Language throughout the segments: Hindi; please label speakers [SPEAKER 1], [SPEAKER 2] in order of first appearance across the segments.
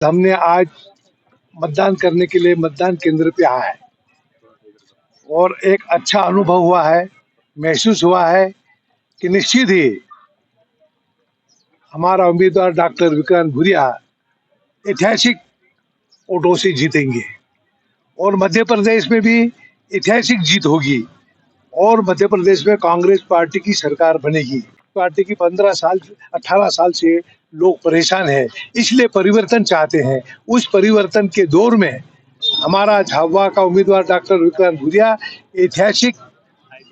[SPEAKER 1] हमने आज मतदान करने के लिए मतदान केंद्र पे आए और एक अच्छा अनुभव हुआ है, महसूस हुआ है कि निश्चित ही हमारा उम्मीदवार डॉक्टर विक्रांत भूरिया ऐतिहासिक वोटों से जीतेंगे और मध्य प्रदेश में भी ऐतिहासिक जीत होगी और मध्य प्रदेश में कांग्रेस पार्टी की सरकार बनेगी। पार्टी की 18 साल से लोग परेशान हैं, इसलिए परिवर्तन चाहते हैं। उस परिवर्तन के दौर में हमारा झाबुआ का उम्मीदवार डॉक्टर विक्रांत भूरिया ऐतिहासिक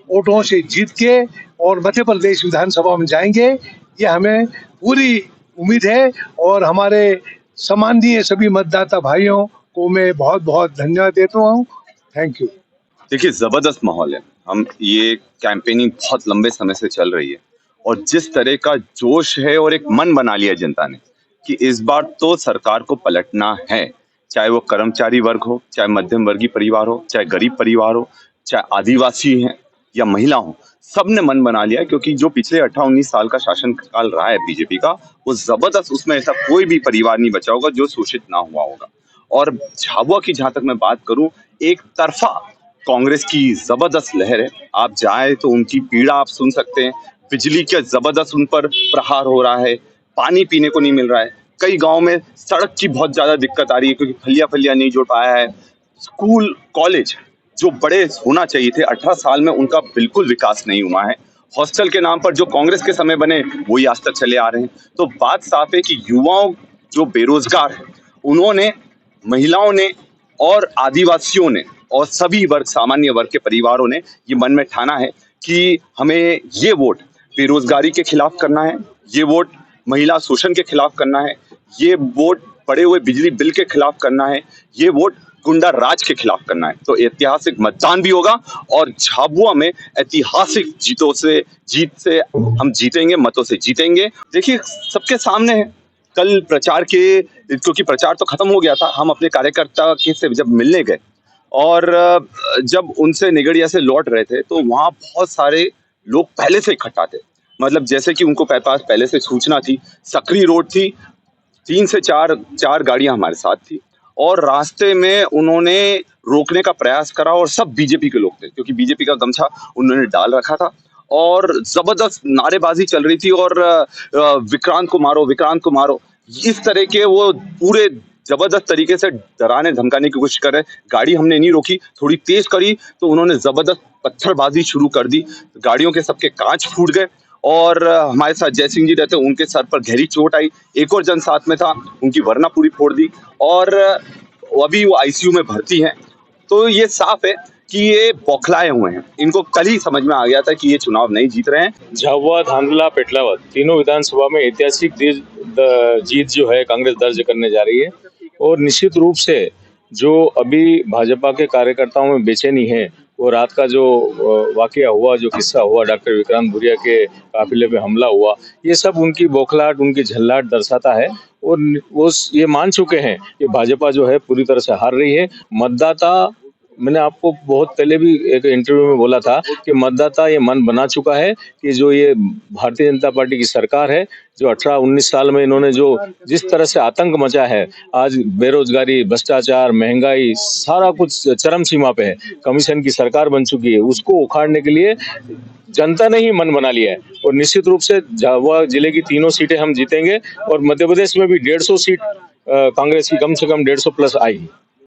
[SPEAKER 1] वोटों से जीत के और मध्य प्रदेश विधानसभा में जाएंगे, ये हमें पूरी उम्मीद है। और हमारे सम्माननीय सभी मतदाता भाइयों को मैं बहुत बहुत धन्यवाद देता हूँ। Thank you.
[SPEAKER 2] देखिए, जबरदस्त माहौल है। हम ये कैंपेनिंग बहुत लंबे समय से चल रही है और जिस तरह का जोश है और एक मन बना लिया जनता ने कि इस बार तो सरकार को पलटना है, चाहे वो कर्मचारी वर्ग हो, चाहे मध्यम वर्गीय परिवार हो, चाहे गरीब परिवार हो, चाहे आदिवासी हैं या महिला हो, सबने मन बना लिया। क्योंकि जो पिछले 18-19 साल का शासन काल रहा है बीजेपी का, वो जबरदस्त, उसमें ऐसा कोई भी परिवार नहीं बचा होगा जो शोषित ना हुआ होगा। और झाबुआ की जहां तक मैं बात करूं, एक तरफा कांग्रेस की जबरदस्त लहर है। आप जाए तो उनकी पीड़ा आप सुन सकते हैं। बिजली का जबरदस्त उन पर प्रहार हो रहा है, पानी पीने को नहीं मिल रहा है, कई गांव में सड़क की बहुत ज्यादा दिक्कत आ रही है क्योंकि फलिया नहीं जोड़ पाया है। स्कूल कॉलेज जो बड़े होना चाहिए थे 18 साल में, उनका बिल्कुल विकास नहीं हुआ है। हॉस्टल के नाम पर जो कांग्रेस के समय बने वही आज तक चले आ रहे हैं। तो बात साफ है कि युवाओं जो बेरोजगार है, उन्होंने, महिलाओं ने और आदिवासियों ने और सभी वर्ग, सामान्य वर्ग के परिवारों ने ये मन में ठाना है कि हमें ये वोट बेरोजगारी के खिलाफ करना है, ये वोट महिला शोषण के खिलाफ करना है, ये वोट बढ़े हुए बिजली बिल के खिलाफ करना है, ये वोट गुंडा राज के खिलाफ करना है। तो ऐतिहासिक मतदान भी होगा और झाबुआ में ऐतिहासिक जीत से हम जीतेंगे, मतों से जीतेंगे। देखिए, सबके सामने है। कल प्रचार के, क्योंकि प्रचार तो खत्म हो गया था, हम अपने कार्यकर्ता के से जब मिलने गए और जब उनसे निगड़िया से लौट रहे थे तो वहां बहुत सारे लोग पहले से इकट्ठा थे। मतलब जैसे कि उनको पास पहले से सूचना थी। सकरी रोड थी, 3 से 4 गाड़ियां हमारे साथ थी और रास्ते में उन्होंने रोकने का प्रयास करा और सब बीजेपी के लोग थे क्योंकि बीजेपी का गमछा उन्होंने डाल रखा था और जबरदस्त नारेबाजी चल रही थी और विक्रांत को मारो, विक्रांत को मारो, इस तरह के वो पूरे जबरदस्त तरीके से डराने धमकाने की कोशिश कर रहे। गाड़ी हमने नहीं रोकी, थोड़ी तेज करी तो उन्होंने जबरदस्त पत्थरबाजी शुरू कर दी। गाड़ियों के सबके कांच फूट गए और हमारे साथ जय सिंह जी रहते, उनके सर पर गहरी चोट आई। एक और जन साथ में था, उनकी वरना पूरी फोड़ दी और अभी वो आईसीयू में भर्ती हैं। तो ये साफ है कि ये बौखलाए हुए हैं। इनको कल ही समझ में आ गया था कि ये चुनाव नहीं जीत रहे हैं।
[SPEAKER 3] झाबुआ, धांधला, पेटलावद तीनों विधानसभा में ऐतिहासिक जीत जो है कांग्रेस दर्ज करने जा रही है और निश्चित रूप से जो अभी भाजपा के कार्यकर्ताओं में बेचैनी है, वो रात का जो वाकया हुआ, जो किस्सा हुआ, डॉक्टर विक्रांत भूरिया के काफिले पे हमला हुआ, ये सब उनकी बौखलाहट, उनकी झल्लाहट दर्शाता है और वो ये मान चुके हैं कि भाजपा जो है पूरी तरह से हार रही है। मतदाता, मैंने आपको बहुत पहले भी एक इंटरव्यू में बोला था कि मतदाता ये मन बना चुका है कि जो ये भारतीय जनता पार्टी की सरकार है, जो 18-19 साल में इन्होंने जो जिस तरह से आतंक मचा है, आज बेरोजगारी, भ्रष्टाचार, महंगाई, सारा कुछ चरम सीमा पे है, कमीशन की सरकार बन चुकी है, उसको उखाड़ने के लिए जनता ने ही मन बना लिया है और निश्चित रूप से झाबुआ जिले की तीनों सीटें हम जीतेंगे और मध्य प्रदेश में भी 150 सीट कांग्रेस की कम से कम 150 प्लस आएगी।